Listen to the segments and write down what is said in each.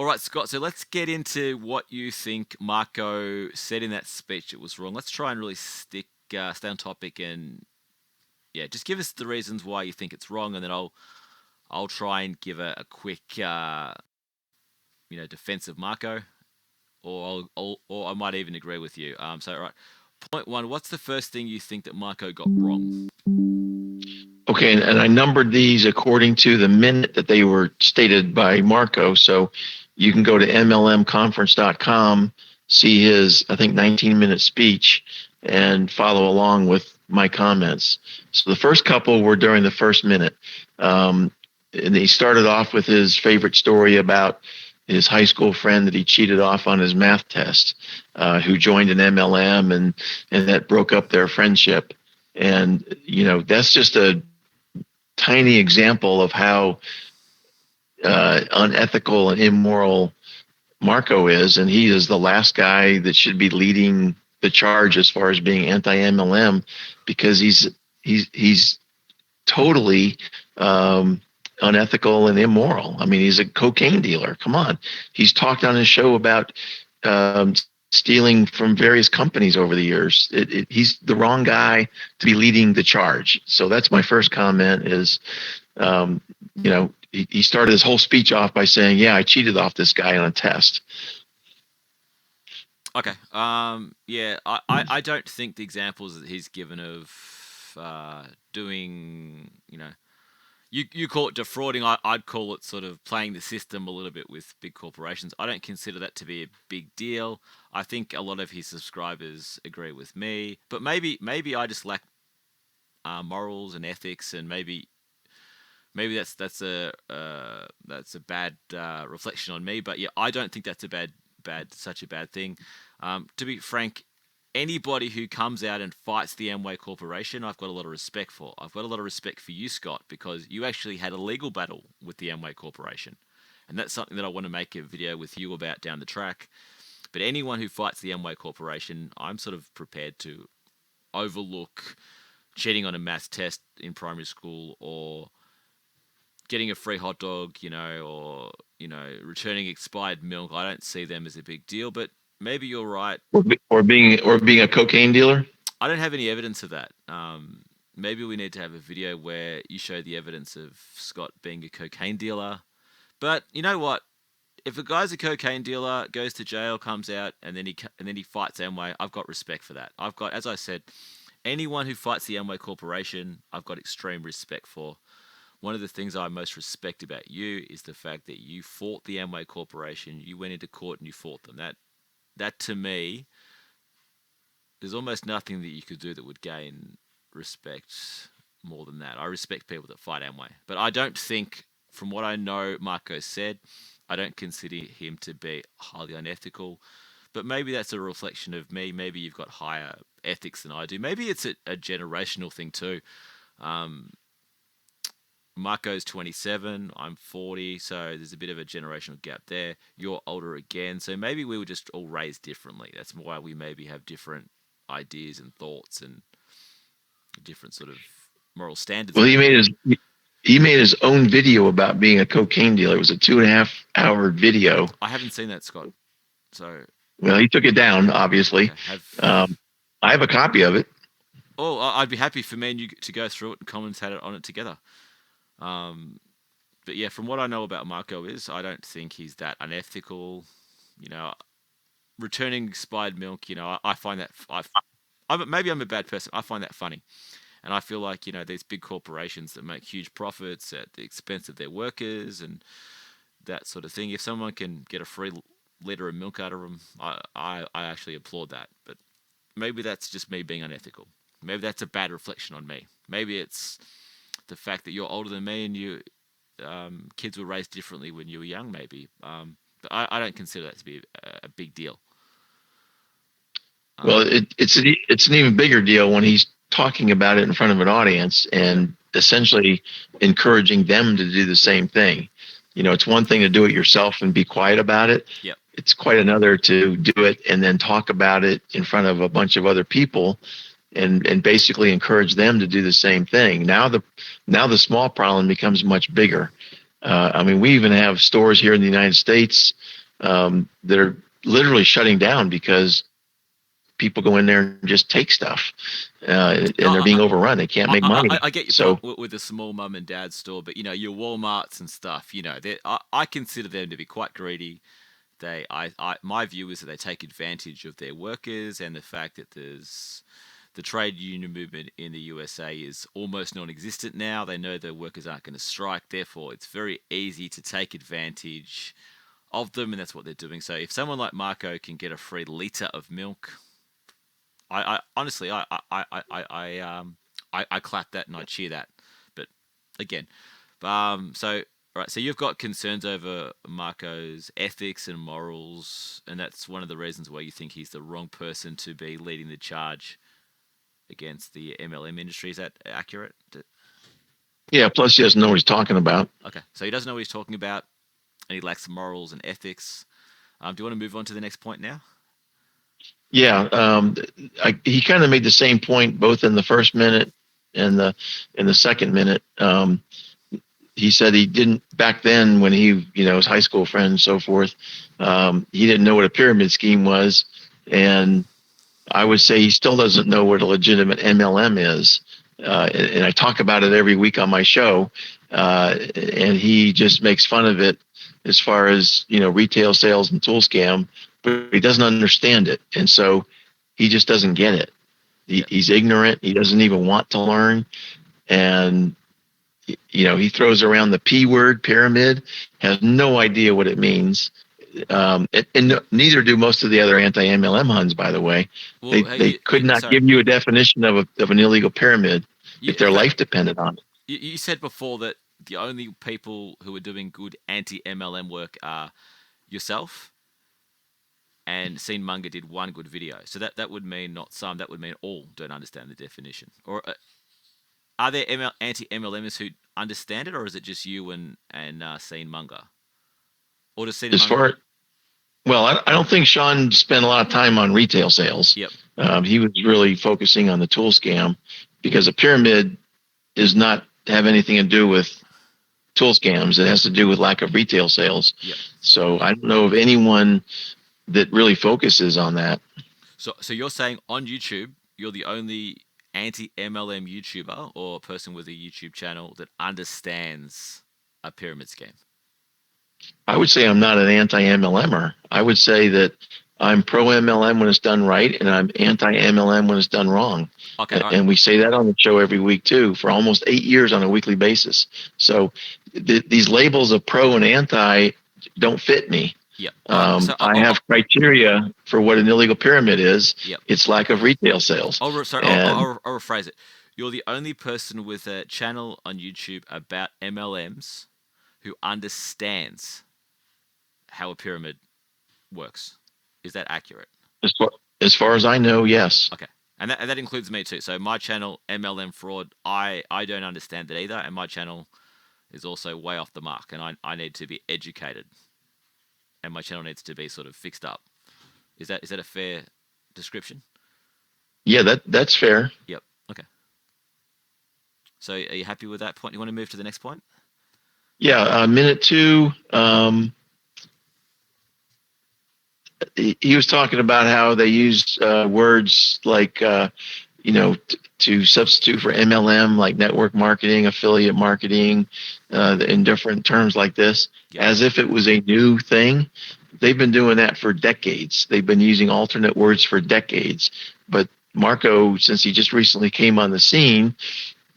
All right, Scott. So let's get into what you think Marco said in that speech. It was wrong. Let's try and really stay on topic, and yeah, just give us the reasons why you think it's wrong, and then I'll try and give a quick defense of Marco, or I might even agree with you. So all right, point one. What's the first thing you think that Marco got wrong? Okay, and I numbered these according to the minute that they were stated by Marco. So you can go to MLMconference.com, see his, I think, 19-minute speech, and follow along with my comments. So the first couple were during the first minute. And he started off with his favorite story about his high school friend that he cheated off on his math test, who joined an MLM, and that broke up their friendship. And, that's just a tiny example of how unethical and immoral Marco is, and he is the last guy that should be leading the charge as far as being anti-MLM, because he's totally unethical and immoral. I mean, he's a cocaine dealer. Come on, he's talked on his show about stealing from various companies over the years. He's the wrong guy to be leading the charge. So that's my first comment is, he started his whole speech off by saying, yeah, I cheated off this guy on a test. Okay. Yeah, I don't think the examples that he's given of doing, you call it defrauding. I'd call it sort of playing the system a little bit with big corporations. I don't consider that to be a big deal. I think a lot of his subscribers agree with me, but maybe I just lack morals and ethics, and maybe that's a bad reflection on me. But yeah, I don't think that's such a bad thing. To be frank, anybody who comes out and fights the Amway Corporation, I've got a lot of respect for. I've got a lot of respect for you, Scott, because you actually had a legal battle with the Amway Corporation. And that's something that I want to make a video with you about down the track. But anyone who fights the Amway Corporation, I'm sort of prepared to overlook cheating on a maths test in primary school, or getting a free hot dog, or returning expired milk. I don't see them as a big deal, but maybe you're right. Or being a cocaine dealer. I don't have any evidence of that. Maybe we need to have a video where you show the evidence of Scott being a cocaine dealer. But you know what? If a guy's a cocaine dealer, goes to jail, comes out, and then he fights Amway, I've got respect for that. I've got, as I said, anyone who fights the Amway Corporation, I've got extreme respect for. One of the things I most respect about you is the fact that you fought the Amway Corporation. You went into court and you fought them. That to me, there's almost nothing that you could do that would gain respect more than that. I respect people that fight Amway, but I don't think, from what I know Marco said, I don't consider him to be highly unethical. But maybe that's a reflection of me. Maybe you've got higher ethics than I do. Maybe it's a generational thing too. Marco's 27, I'm 40, so there's a bit of a generational gap there. You're older again, so maybe we were just all raised differently. That's why we maybe have different ideas and thoughts and different sort of moral standards. Well, he made his own video about being a cocaine dealer. It was a 2.5-hour video. I haven't seen that, Scott. So, well, he took it down, obviously. I have a copy of it. Oh, I'd be happy for me and you to go through it and commentate on it together. But yeah, from what I know about Marco I don't think he's that unethical. Returning expired milk, I find that, maybe I'm a bad person. I find that funny. And I feel like, these big corporations that make huge profits at the expense of their workers and that sort of thing, if someone can get a free liter of milk out of them, I actually applaud that. But maybe that's just me being unethical. Maybe that's a bad reflection on me. Maybe it's the fact that you're older than me and you kids were raised differently when you were young, maybe. But I don't consider that to be a big deal. Well, it's an even bigger deal when he's talking about it in front of an audience and essentially encouraging them to do the same thing. It's one thing to do it yourself and be quiet about it. Yep. It's quite another to do it and then talk about it in front of a bunch of other people and basically encourage them to do the same thing. Now the small problem becomes much bigger. I mean, we even have stores here in the United States that are literally shutting down because people go in there and just take stuff, and they're No, being overrun. They can't make money. I get your point So with a small mum and dad store, but your WalMarts and stuff, I consider them to be quite greedy. My view is that they take advantage of their workers and the fact that the trade union movement in the USA is almost non-existent now. They know their workers aren't going to strike, therefore it's very easy to take advantage of them, and that's what they're doing. So if someone like Marco can get a free liter of milk, I honestly, I clap that and I cheer that. But again, so right, so you've got concerns over Marco's ethics and morals, and that's one of the reasons why you think he's the wrong person to be leading the charge against the MLM industry. Is that accurate? yeah, plus he doesn't know what he's talking about. Okay, so he doesn't know what he's talking about, and he lacks morals and ethics. Do you want to move on to the next point now? Yeah, he kind of made the same point both in the first minute and the second minute. He said he didn't back then when he, his high school friend and so forth. He didn't know what a pyramid scheme was, and I would say he still doesn't know what a legitimate MLM is. And I talk about it every week on my show, and he just makes fun of it as far as retail sales and tool scam, but he doesn't understand it, and so he just doesn't get it. He's ignorant. He doesn't even want to learn, and he throws around the P word, pyramid, has no idea what it means. And neither do most of the other anti-MLM Huns, by the way. Well, They could not sorry, give you a definition of an illegal pyramid if their life depended on it. you said before that the only people who are doing good anti-MLM work are yourself and Scene Munger did one good video. So that would mean not some, that would mean all don't understand the definition. Or are there anti-MLMers who understand it, or is it just you and Scene Munger? Or does Scene As Munger? far Well, I don't think Sean spent a lot of time on retail sales. Yep. He was really focusing on the tool scam because a pyramid does not have anything to do with tool scams. It has to do with lack of retail sales. Yep. So I don't know of anyone that really focuses on that. So you're saying on YouTube, you're the only anti-MLM YouTuber or person with a YouTube channel that understands a pyramid scheme? I would say I'm not an anti-MLMer. I would say that I'm pro MLM when it's done right, and I'm anti MLM when it's done wrong. Okay. And we say that on the show every week too, for almost 8 years on a weekly basis. So these labels of pro and anti don't fit me. Yep. I have criteria for what an illegal pyramid is. Yep. It's lack of retail sales. I'll rephrase it. You're the only person with a channel on YouTube about MLMs who understands how a pyramid works. Is that accurate? As far as I know, yes. Okay. And that includes me too. So my channel, MLM Fraud, I don't understand it either. And my channel is also way off the mark. And I need to be educated. And my channel needs to be sort of fixed up. Is that a fair description? Yeah, that's fair. Yep. Okay. So are you happy with that point? You want to move to the next point? Yeah, minute two. He was talking about how they use words like, to substitute for MLM, like network marketing, affiliate marketing, in different terms like this, as if it was a new thing. They've been doing that for decades. They've been using alternate words for decades. But Marco, since he just recently came on the scene,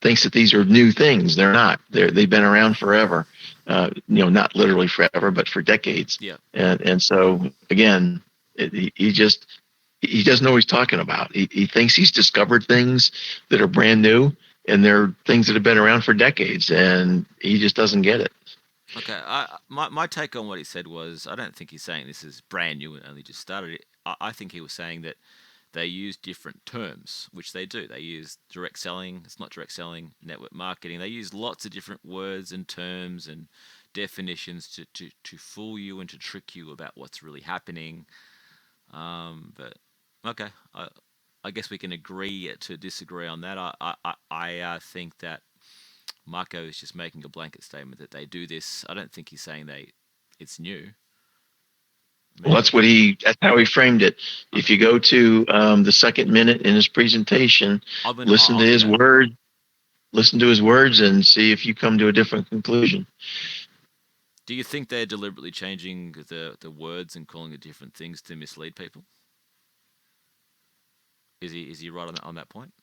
thinks that these are new things. They're not. They've been around forever. Not literally forever, but for decades. Yeah. And so again, he doesn't know what he's talking about. He thinks he's discovered things that are brand new, and they're things that have been around for decades, and he just doesn't get it. Okay. My take on what he said was, I don't think he's saying this is brand new and only just started. I think he was saying that they use different terms, which they do. They use direct selling. It's not direct selling. Network marketing. They use lots of different words and terms and definitions to fool you and to trick you about what's really happening. But okay, I guess we can agree to disagree on that. I think that Marco is just making a blanket statement that they do this. I don't think he's saying it's new. Well, that's how he framed it. Okay. If you go to the second minute in his presentation, I'll do that. listen to his words and see if you come to a different conclusion. Do you think they're deliberately changing the words and calling it different things to mislead people? Is he right on that point?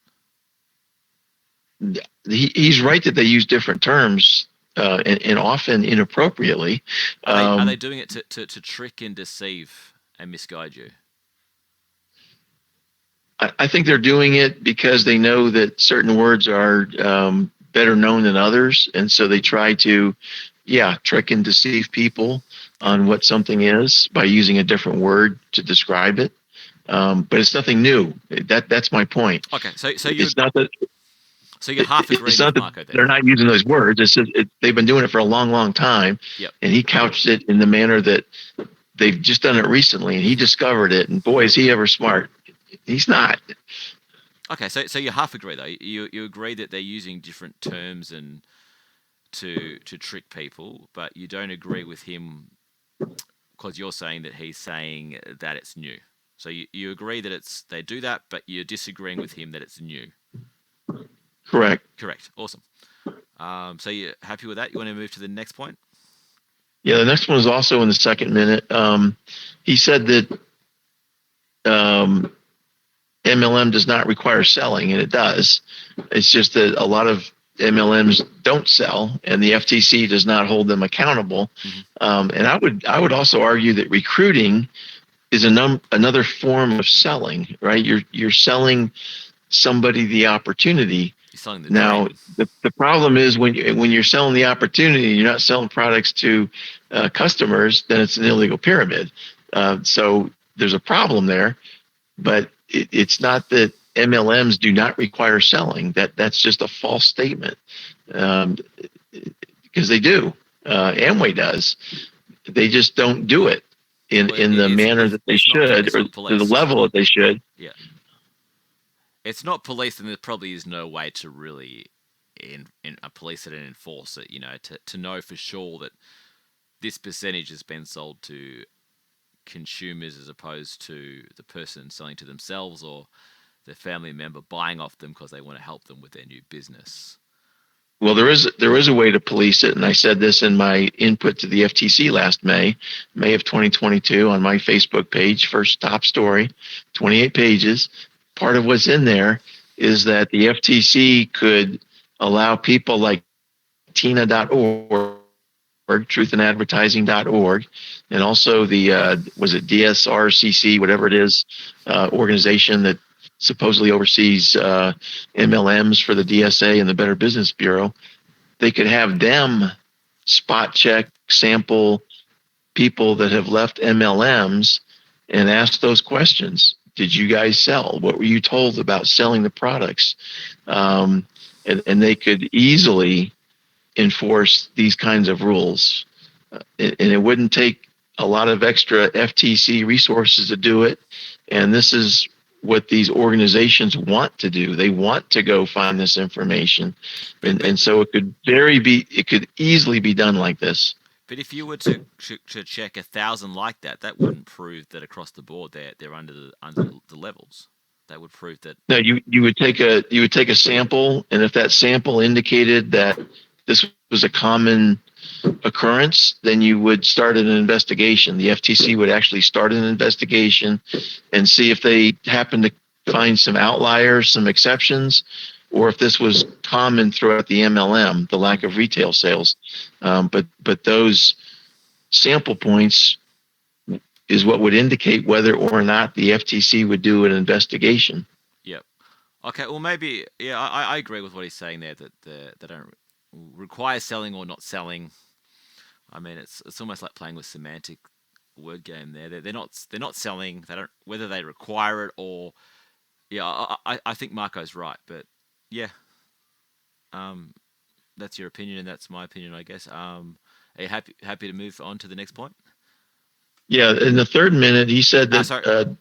He's right that they use different terms and often inappropriately. Are they doing it to trick and deceive and misguide you? I think they're doing it because they know that certain words are better known than others, and so they try to, trick and deceive people on what something is by using a different word to describe it. But it's nothing new. That's my point. Okay, so it's not that. So you're half agreeing It's not with that Marco then. they're not using those words. It's just, they've been doing it for a long, long time. Yep. And he couched it in the manner that they've just done it recently, and he discovered it. And boy, is he ever smart. He's not. Okay, so you half agree though. You agree that they're using different terms and to trick people, but you don't agree with him because you're saying that he's saying that it's new. So you agree that they do that, but you're disagreeing with him that it's new. Correct. Awesome. So you're happy with that? You want to move to the next point? Yeah, the next one is also in the second minute. He said that MLM does not require selling, and it does. It's just that a lot of MLMs don't sell, and the FTC does not hold them accountable. Mm-hmm. And I would also argue that recruiting is another form of selling, right? You're selling somebody the opportunity. You're selling the now dream. the problem is when you're selling the opportunity and you're not selling products to customers, then it's an illegal pyramid. So there's a problem there, but it's not that MLMs do not require selling. That's just a false statement, because they do. Amway does. They just don't do it in the manner that they should, or to the level that they should. Yeah. It's not policed, and there probably is no way to really police it and enforce it, to know for sure that this percentage has been sold to consumers as opposed to the person selling to themselves or their family member buying off them because they want to help them with their new business. Well, there is a way to police it, and I said this in my input to the FTC last May of 2022 on my Facebook page, first top story, 28 pages. Part of what's in there is that the FTC could allow people like Tina.org, truthandadvertising.org, and also the was it DSRCC, whatever it is, organization that supposedly oversees MLMs for the DSA and the Better Business Bureau. They could have them spot check, sample people that have left MLMs and ask those questions. Did you guys sell? What were you told about selling the products? And they could easily enforce these kinds of rules. And it wouldn't take a lot of extra FTC resources to do it. And this is what these organizations want to do. They want to go find this information. And so it could easily be done like this. But if you were to check 1,000 like that wouldn't prove that across the board they're under the levels. That would prove that. No, you would take a sample, and if that sample indicated that this was a common occurrence, then you would start an investigation. The FTC would actually start an investigation and see if they happen to find some outliers, some exceptions, or if this was common throughout the MLM, the lack of retail sales. But those sample points is what would indicate whether or not the FTC would do an investigation. Yep. Okay. Well, maybe. Yeah, I agree with what he's saying there, that they don't require selling or not selling. I mean, it's almost like playing with semantic word game there. They're not selling. They don't, whether they require it or. Yeah, I think Marco's right, but yeah. That's your opinion, and that's my opinion, I guess. Are you happy to move on to the next point? Yeah, in the third minute, he said that. Sorry.